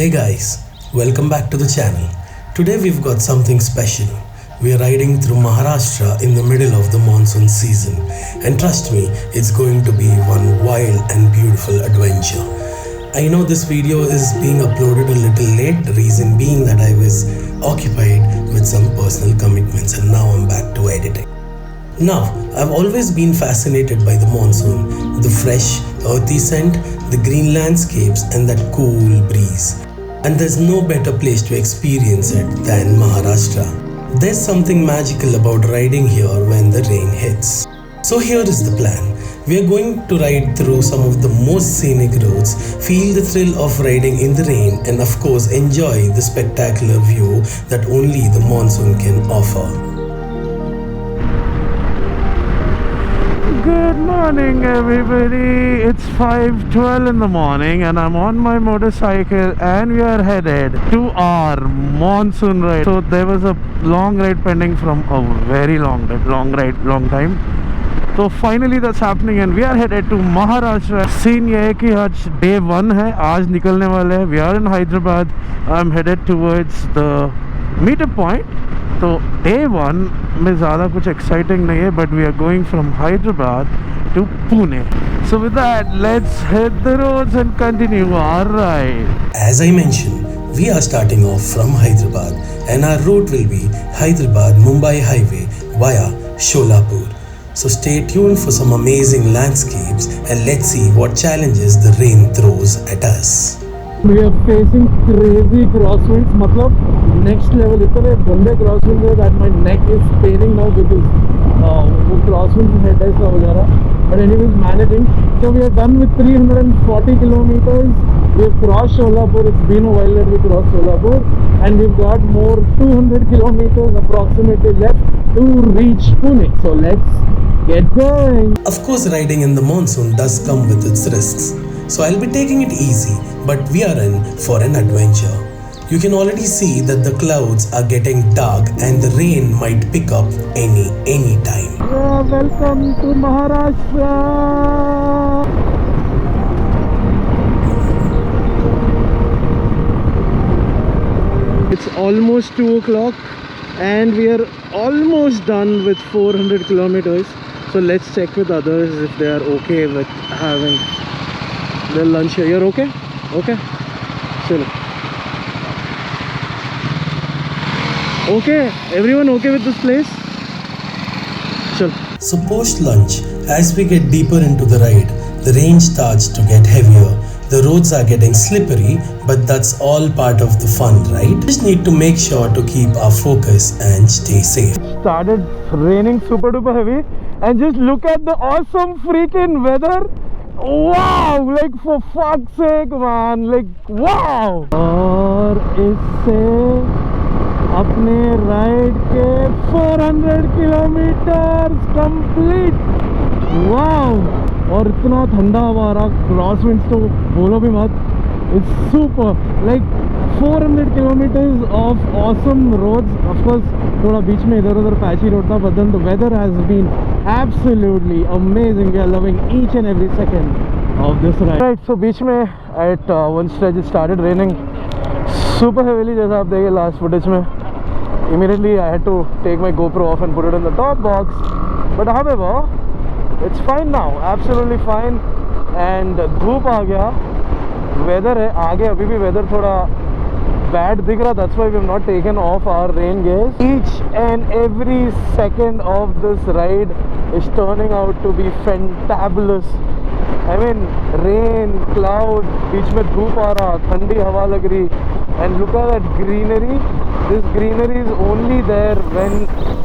Hey guys, welcome back to the channel. Today we've got something special. We are riding through Maharashtra in the middle of the monsoon season, and trust me, it's going to be one wild and beautiful adventure. I know this video is being uploaded a little late, the reason being that I was occupied with some personal commitments and now I'm back to editing. Now, I've always been fascinated by the monsoon, the fresh, earthy scent, the green landscapes, and that cool breeze. And there's no better place to experience it than Maharashtra. There's something magical about riding here when the rain hits. So here is the plan. We are going to ride through some of the most scenic roads, feel the thrill of riding in the rain, and of course enjoy the spectacular view that only the monsoon can offer. Good morning everybody, it's 5:12 in the morning and I'm on my motorcycle and we are headed to our monsoon ride. So there was a long ride pending from a very long time. So finally that's happening and we are headed to Maharashtra. Scene ये है कि आज day 1 है, आज निकलने वाले हैं. We are in Hyderabad. I'm headed towards the meetup point. तो डे 1 में ज़्यादा कुछ एक्साइटिंग नहीं है, but we are going from Hyderabad to Pune. So with that, let's hit the roads and continue our ride. As I mentioned, we are starting off from Hyderabad and our route will be Hyderabad-Mumbai highway via Sholapur. So stay tuned for some amazing landscapes and let's see what challenges the rain throws at us. We are facing crazy crosswinds, मतलब next level. इतने गंदे crosswinds है that my neck is paining now because वो crosswinds है ऐसा वगैरह. But anyways, managing. So we are done with 340 kilometers. We have crossed Sholapur. It's been a while that we crossed Sholapur, and we've got more 200 kilometers approximately left to reach Pune. So let's get going. Of course, riding in the monsoon does come with its risks. So I'll be taking it easy, but we are in for an adventure. You can already see that the clouds are getting dark and the rain might pick up any time. Yeah, welcome to Maharashtra. It's almost 2 o'clock and we are almost done with 400 kilometers. So let's check with others if they are okay with having their lunch here. You're okay? Okay? Chalo. Okay? Everyone okay with this place? Chalo. So post lunch, as we get deeper into the ride, the rain starts to get heavier. The roads are getting slippery, but that's all part of the fun, right? Just need to make sure to keep our focus and stay safe. Started raining super duper heavy and just look at the awesome freaking weather. Wow, like for fuck's sake man, like wow. और इससे अपने ride के 400 kilometre complete. वाव, और इतना ठंडा हमारा cross winds तो बोलो भी मत. It's super, like 400 kilometers of awesome roads. Of course, थोड़ा बीच में इधर उधर पैची रोड था, but then the weather has been absolutely amazing. We are loving each and every second of this ride. Right, so बीच में at one stretch it started raining super heavily, जैसा आप देखे last footage में. Immediately I had to take my GoPro off and put it in the top box. But however, it's fine now, absolutely fine. And धूप आ गया, weather है आगे, अभी भी weather थोड़ा bad दिख रहा. That's why we have not taken off our rain gears. Each and every second of this ride is turning out to be fantabulous. I mean, rain, clouds, बीच में धूप आ रहा, ठंडी हवा लग रही. And look at that greenery. This greenery is only there when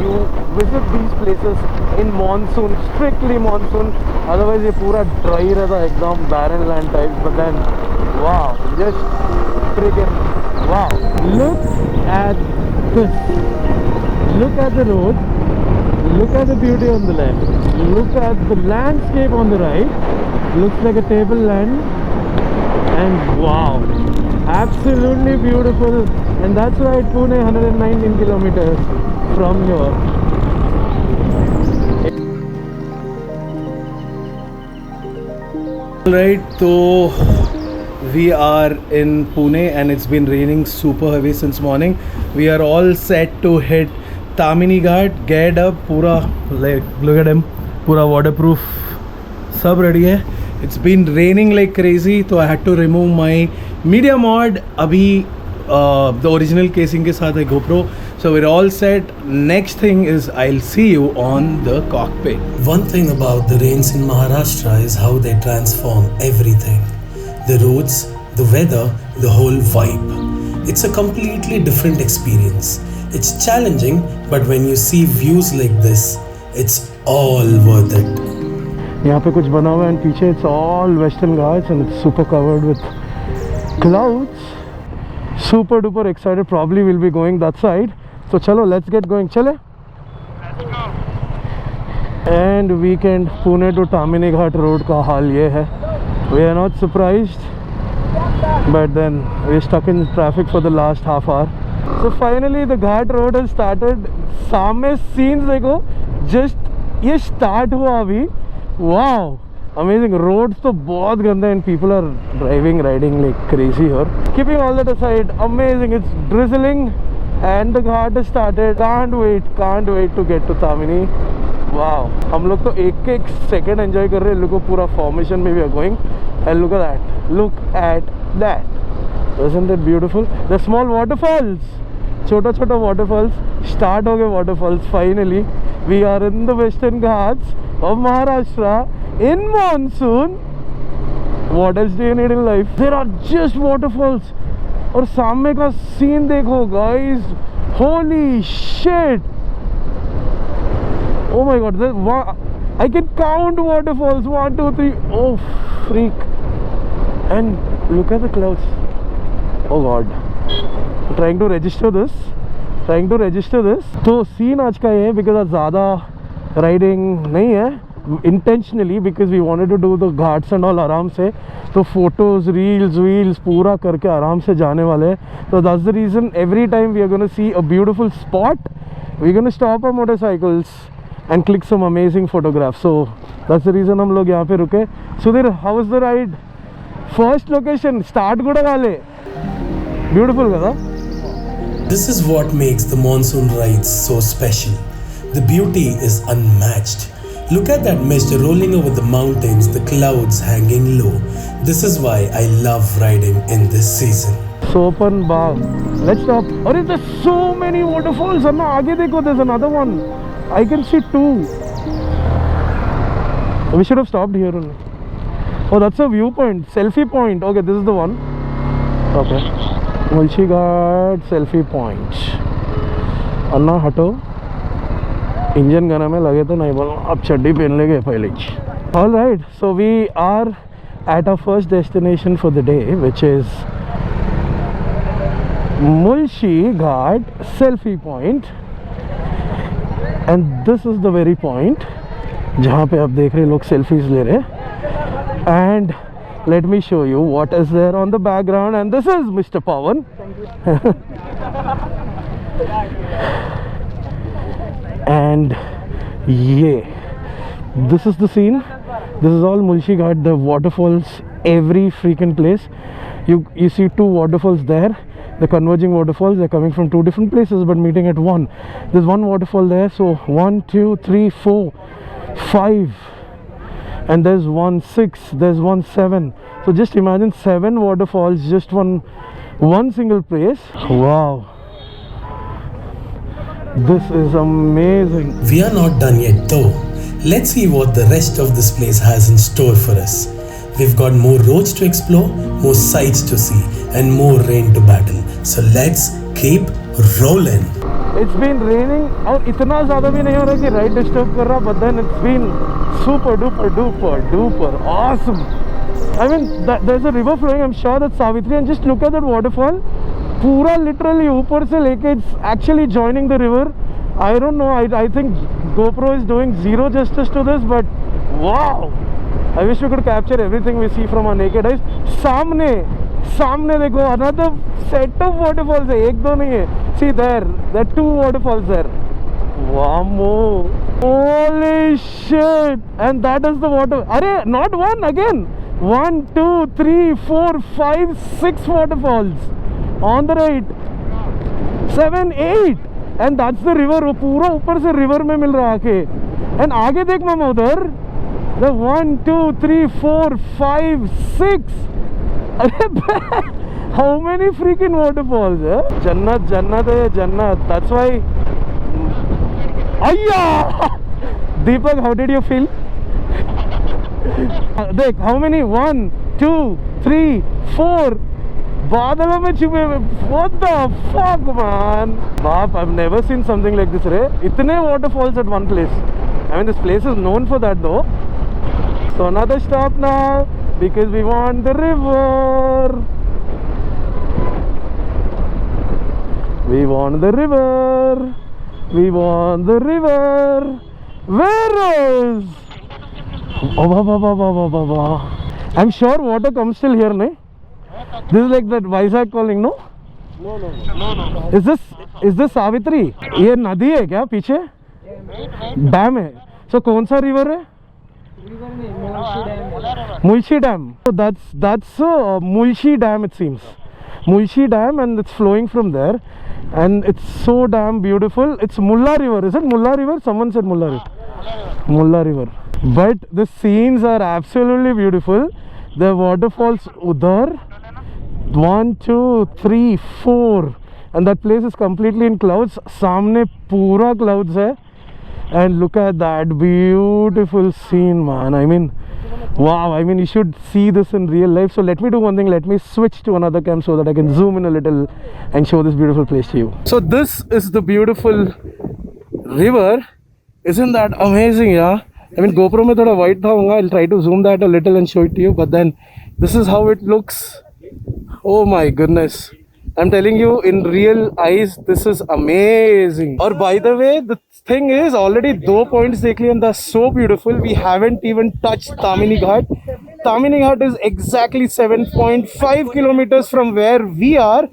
you visit these places in monsoon, strictly monsoon. Otherwise ये पूरा dry रहता, एकदम barren land type. But then, wow, just freaking wow. Look at this. Look at the road. Look at the beauty on the left. Look at the landscape on the right. Looks like a tableland. And wow, absolutely beautiful. And that's right, Pune, 119 kilometers from here. Alright, so we are in Pune and it's been raining super heavy since morning. We are all set to hit Tamini Ghat, geared up, pura, like, look at him, pura waterproof, sab ready hai. It's been raining like crazy, so I had to remove my media mod. Abhi the original casing ke saath hai GoPro. So we're all set. Next thing is I'll see you on the cockpit. One thing about the rains in Maharashtra is how they transform everything. The roads, the weather, the whole vibe. It's a completely different experience. It's challenging, but when you see views like this, it's all worth it. यहाँ पे कुछ बना हुआ है and पीछे it's all Western Ghats and it's super covered with clouds. Super duper excited. Probably we'll be going that side. So chalo, let's get going. Chale. Let's go. And weekend Pune to Tamini Ghat road का हाल ये है. We are not surprised, but then we're stuck in traffic for the last half hour. So finally the Ghat road has started. सामने scenes देखो, just ये start हुआ अभी. Wow, amazing. Roads तो बहुत गंदे and people are riding like crazy here. Keeping all that aside, amazing. It's drizzling and the Ghat has started. Can't wait to get to Tamini. Wow, हम लोग तो एक second enjoy कर रहे हैं. Look at पूरा formation में we are going. And look at that. Isn't it beautiful? The small waterfalls, छोटा waterfalls, start हो गए waterfalls. Finally we are in the Western Ghats of Maharashtra in monsoon. What else do you need in life? There are just waterfalls. और सामने का scene देखो guys. Holy shit. Oh my god, I can count waterfalls. 1, 2, 3. Oh freak. And look at the clouds. Oh god. I'm trying to register this. तो scene आज का ये है because आज ज़्यादा riding नहीं है intentionally, because we wanted to do the ghats and all आराम से. तो photos, reels पूरा करके आराम से जाने वाले हैं. So that's the reason every time we are going to see a beautiful spot, we're going to stop our motorcycles and click some amazing photographs. So that's the reason हम लोग यहाँ पे रुके. Sudhir, how was the ride? First location, start kuda gale. Beautiful kada? This is what makes the monsoon rides so special. The beauty is unmatched. Look at that mist rolling over the mountains, the clouds hanging low. This is why I love riding in this season. Sopan Bagh. Let's stop. Arey, there's so many waterfalls. Anna, aage dekho, there's another one. I can see 2. We should have stopped here only. Oh, that's a viewpoint. Selfie point. Okay, this is the one. Okay. Mulshi Ghat selfie point. Anna, hato. Engine गाना में लगे तो नहीं बोलूँ. अब चड्डी पहन लेंगे पहले ही. All right. So we are at our first destination for the day, which is Mulshi Ghat selfie point. And this is the very point जहाँ पे आप देख रहे लोग selfies ले रहे. And let me show you what is there on the background. And this is Mr. Pawan. And yeah, this is the scene. This is all Mulshi Ghat, the waterfalls, every freaking place. You see 2 waterfalls there. The converging waterfalls, they're coming from 2 different places but meeting at one. There's one waterfall there, so 1, 2, 3, 4, 5, and there's 1, 6, there's 1, 7. So just imagine 7 waterfalls, just one single place. Wow, this is amazing. We are not done yet though. Let's see what the rest of this place has in store for us. We've got more roads to explore, more sights to see, and more rain to battle. So let's keep rolling. It's been raining और इतना ज़्यादा भी नहीं हो रहा कि ride disturb कर रहा, but then it's been super duper awesome. I mean, there's a river flowing. I'm sure that's Savitri, and just look at that waterfall. पूरा literally ऊपर से लेके it's actually joining the river. I don't know. I think GoPro is doing zero justice to this, but wow. I wish we could capture everything we see from our naked eyes. सामने देखो, another set of waterfalls है, 1 2 नहीं है. See there are 2 waterfalls there. Wow, holy shit. And that is the water. Arey, not one, again 1, 2, 3, 4, 5, 6 waterfalls. On the right, 7, 8. And that's the river. वो पूरा ऊपर से river में मिल रहा आके. And आगे देख मामा उधर. The 1, 2, 3, 4, 5, 6. How many freaking waterfalls? Jannat, Jannat hai Jannat. That's why. Ayya! Deepak, how did you feel? Dekh, how many? 1, 2, 3, 4. बादलों में छुपे हुए. What the fuck, man? Baap, I've never seen something like this, re. Itne waterfalls at one place. I mean, this place is known for that, though. So another stop now because we want the river. We want the river. We want the river. Where is? Oh, I'm sure water comes till here, no? This is like that Vizag calling, no? No. Is this Savitri? ये नदी है क्या पीछे? Dam है. So कौन सा river है? Mulshi Dam. So that's Mulshi Dam, it seems. Mulshi Dam, and it's flowing from there, and it's so damn beautiful. It's Mulla River. Is it Mulla River? Someone said Mulla River. Mulla River. But the scenes are absolutely beautiful. The waterfalls udhar, 1, 2, 3, 4, and that place is completely in clouds. Samne pura clouds hai. And look at that beautiful scene, man. I mean, wow. I mean, you should see this in real life. So let me do one thing. Let me switch to another cam so that I can zoom in a little and show this beautiful place to you. So this is the beautiful river. Isn't that amazing, yeah? I mean, GoPro mein thoda white tha hoga. I'll try to zoom that a little and show it to you. But then this is how it looks. Oh my goodness. I'm telling you, in real eyes, this is amazing. Or by the way, the thing is, already 2 points dekh liye and they're so beautiful. We haven't even touched Tamini Ghat. Tamini Ghat is exactly 7.5 kilometers from where we are.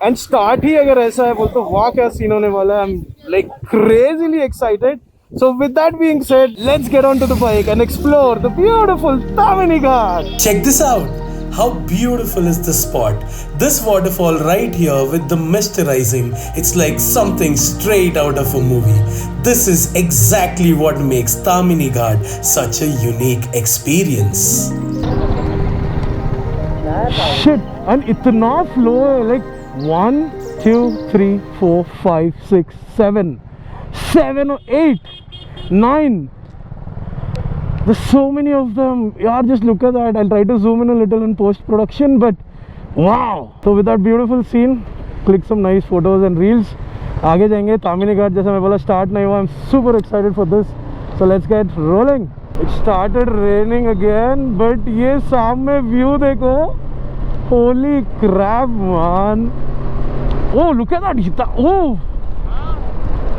And start hi agar aisa hai, bolto waah kya scene hone wala hai. I'm like crazily excited. So with that being said, let's get onto the bike and explore the beautiful Tamini Ghat. Check this out. How beautiful is this spot? This waterfall right here with the mist rising, it's like something straight out of a movie. This is exactly what makes Tamini Ghat such a unique experience. Shit, and itna flow hai, like 1, 2, 3, 4, 5, 6, 7, 7 or 8, 9. There's so many of them. Yeah, just look at that. I'll try to zoom in a little in post-production, but wow. So with that beautiful scene, click some nice photos and reels. आगे जाएंगे तामिनी घाट. जैसा मैं बोला start नहीं हुआ. I'm super excited for this. So let's get rolling. It started raining again, but ये सामने view देखो. Holy crap, man. Oh, look at that. Oh,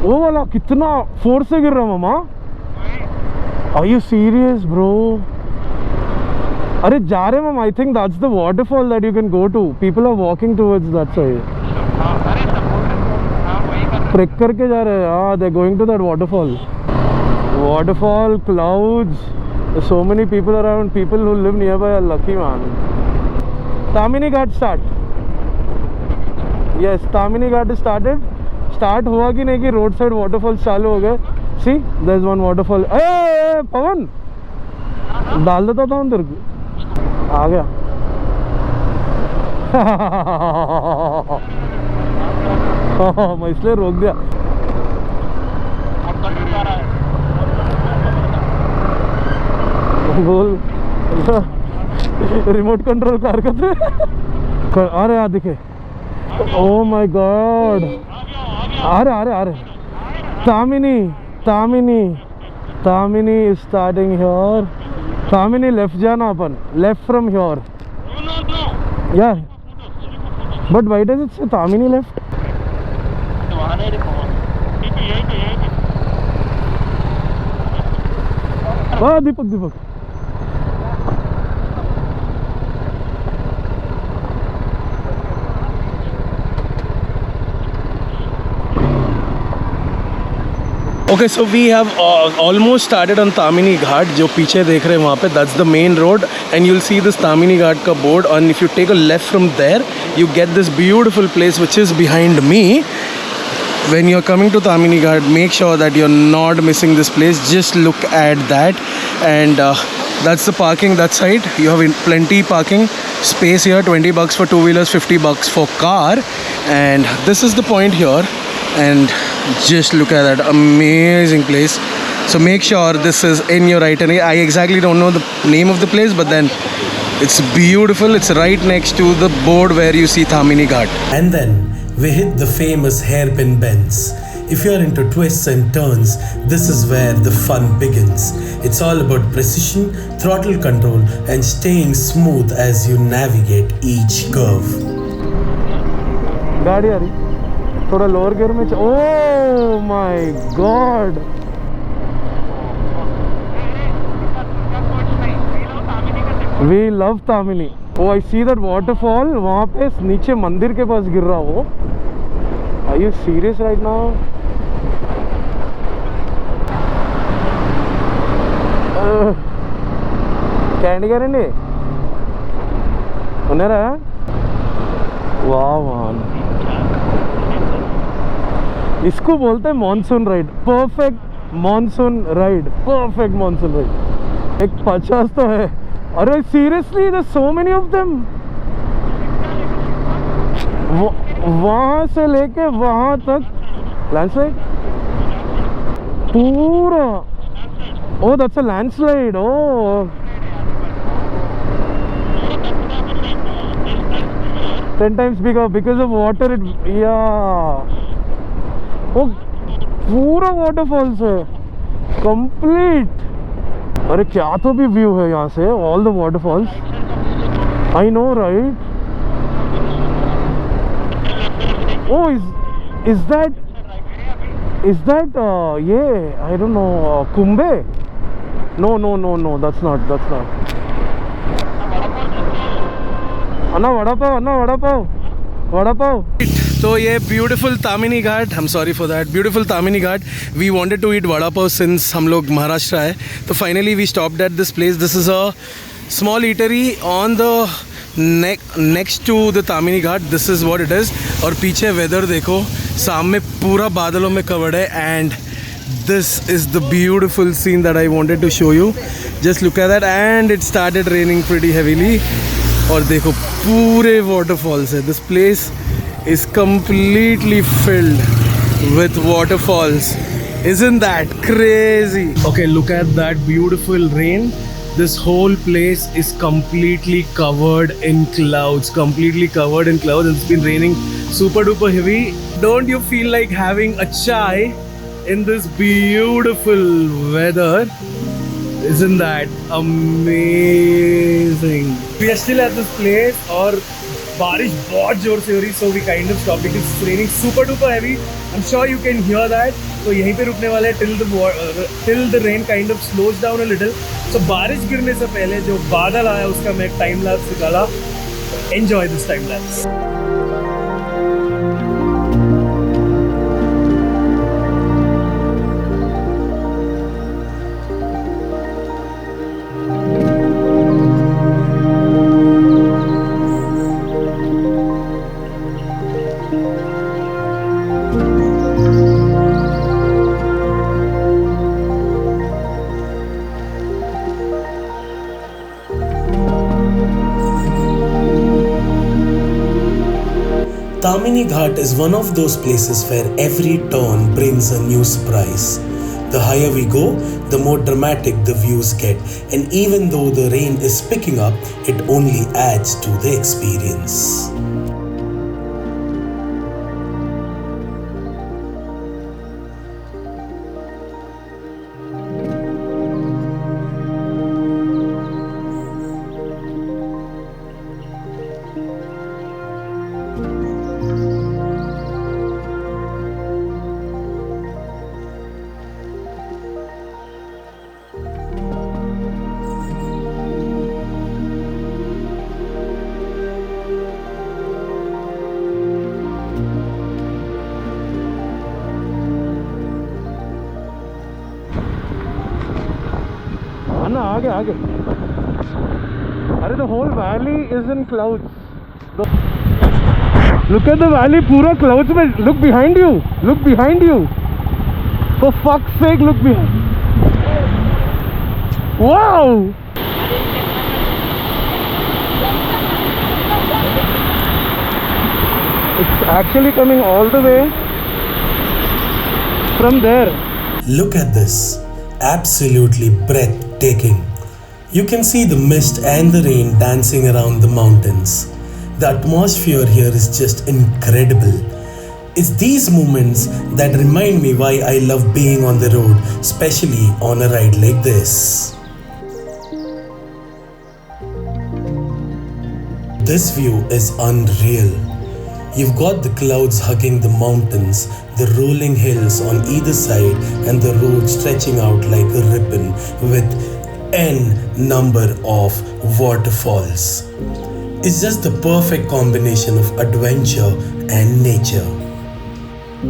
वो वाला कितना force से गिर रहा मामा. Are you serious, bro? Arey ja rahe ma'am, I think that's the waterfall that you can go to. People are walking towards that side. Trek karke ja rahe. Ah, they're going to that waterfall. Waterfall, clouds. There's so many people around. People who live nearby are lucky, man. Tamini Ghat start. Yes, Tamini Ghat is started. Start हुआ कि नहीं कि road side waterfall चालू हो गए. See, there's one waterfall. Hey, पवन डाल देता था उधर. आ गया. मैं इसलिए रोक दिया. बोल रिमोट कंट्रोल कार का थे. आ रहे दिखे. Oh my God. आ रहे. Tamini is starting here. Tamini left जाना अपन. Left from here. Yeah. But why does it say Tamini left? Ah, Deepak. Okay, so we have almost started on Tamini Ghat. जो पीछे देख रहे हैं वहाँ पे, that's the main road, and you'll see this Tamini Ghat का board. And if you take a left from there, you get this beautiful place which is behind me. When you're coming to Tamini Ghat, make sure that you're not missing this place. Just look at that, and that's the parking that side. You have plenty parking space here. 20 bucks for two-wheelers, 50 bucks for car, and this is the point here. And just look at that amazing place. So make sure this is in your itinerary. I exactly don't know the name of the place, but then it's beautiful. It's right next to the board where you see Tamini Ghat. And then we hit the famous hairpin bends. If you're into twists and turns, this is where the fun begins. It's all about precision, throttle control, and staying smooth as you navigate each curve. गाड़ी आ रही थोड़ा lower gear में oh my God we love Tamhini oh I see that waterfall वहाँ पे नीचे मंदिर के पास गिर रहा वो are you serious right now कैंडी गारंडी ఉన్నారా वाह मान इसको बोलते हैं monsoon ride perfect monsoon ride perfect monsoon ride एक 50 तो है अरे seriously there so many of them वहां से लेके वहां तक लैंडस्लाइड पूरा oh that's a landslide oh 10 times bigger because of water it yeah वो पूरा वाटरफॉल्स है कंप्लीट अरे क्या तो भी व्यू है यहाँ से all the waterfalls I know right oh is that ये I don't know Kumbhe no that's not Anna vada pav So yeah, beautiful Tamini Ghat. I'm sorry for that. Beautiful Tamini Ghat. We wanted to eat vada pav since हम लोग महाराष्ट्र है. So finally we stopped at this place. This is a small eatery on the next to the Tamini Ghat. This is what it is. और पीछे weather देखो, सामने पूरा बादलों में covered है. And this is the beautiful scene that I wanted to show you. Just look at that. And it started raining pretty heavily. और देखो पूरे waterfalls है. This place is completely filled with waterfalls. Isn't that crazy? Okay, look at that beautiful rain. This whole place is completely covered in clouds. Completely covered in clouds. It's been raining super duper heavy. Don't you feel like having a chai in this beautiful weather? Isn't that amazing? We are still at this place और बारिश बहुत जोर से हो रही, so we kind of stopped because it's raining super duper heavy. I'm sure you can hear that. तो यहीं पे रुकने वाले हैं till the rain kind of slows down a little. So बारिश गिरने से पहले जो बादल आया उसका मैं एक टाइम लैप्स निकाला. Enjoy this time lapse. Tamini Ghat is one of those places where every turn brings a new surprise. The higher we go, the more dramatic the views get, and even though the rain is picking up, it only adds to the experience. आगे. The whole valley is in clouds. Look at the valley, pura clouds mein. Look behind you. Look behind you. For fuck's sake, look behind. Wow! It's actually coming all the way from there. Look at this. Absolutely breathtaking. You can see the mist and the rain dancing around the mountains. The atmosphere here is just incredible. It's these moments that remind me why I love being on the road, especially on a ride like this. This view is unreal. You've got the clouds hugging the mountains, the rolling hills on either side, and the road stretching out like a ribbon with n number of waterfalls. It's just the perfect combination of adventure and nature.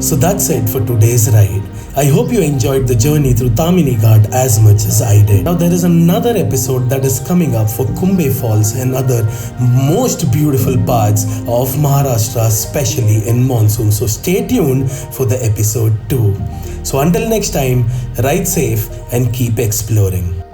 So that's it for today's ride. I hope you enjoyed the journey through Tamini Ghat as much as I did. Now there is another episode that is coming up for Kumbhe Falls and other most beautiful parts of Maharashtra, especially in monsoon. So stay tuned for the episode 2. So until next time, ride safe and keep exploring.